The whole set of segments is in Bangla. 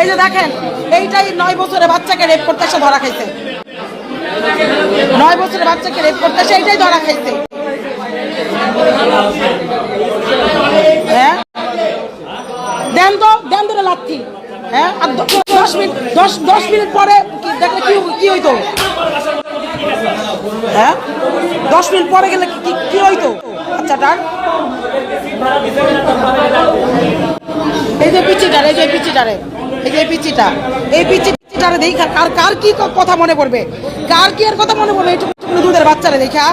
এই যে দেখেন, এইটাই 9 বছরের বাচ্চাকে রেপ করতে এসে ধরা খাইছে। 9 বছরের বাচ্চাকে রেপ করতে এসে এইটাই ধরা খাইছে। হ্যাঁ, দেন তো লাথি। হ্যাঁ, আর 10 মিনিট পরে দেখলে কি হইতো? হ্যাঁ, 10 মিনিট পরে গেলে কি হইতো বাচ্চাটার? এই যে পিচিটারে দেখা কার কি কথা মনে পড়বে? কার কি এর কথা মনে পড়বে? এইটুকু দুধের বাচ্চারে দেখা।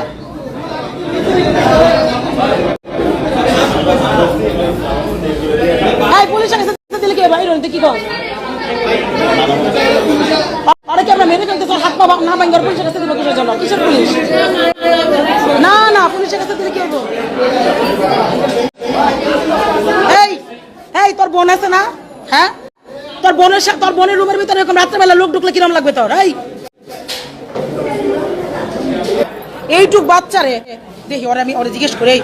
পুলিশের কাছে দিলে কি ভাই কি কর? আরে কি আমরা মেরে ফেলতেছ? হাত পা না ভাঙার পুলিশের কাছে দিব কিসের জন্য? কিসের পুলিশ? না পুলিশের কাছে দিলে কি হইব? এই তোর বোন আছে না? হ্যাঁ, তোর বোনের রুমের ভিতরে এরকম রাত্রেবেলা লোক ঢুকলে কিরম লাগবে তোর? এইটুক বাচ্চারে দেখি, ওরে জিজ্ঞেস করে,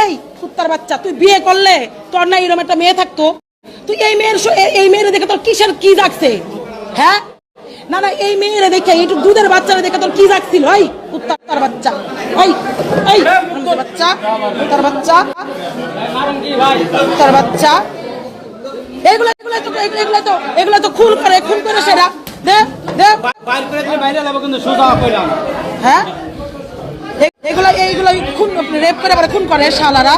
এই কুত্তার বাচ্চা, তুই বিয়ে করলে তোর না এরকম একটা মেয়ে থাকতো? তুই এই মেয়ের দেখে তোর কিসের কি জাগছে? হ্যাঁ, না এই মেয়েরে দেখে, এইটুক দুধের বাচ্চারে দেখে তোর কি জাগছিল? এই কুত্তার বাচ্চা, কুত্তার বাচ্চা, এগুলো তো খুন করে সেরা দে। হ্যাঁ, এইগুলো খুন রেপ করে আবার খুন করে শালারা।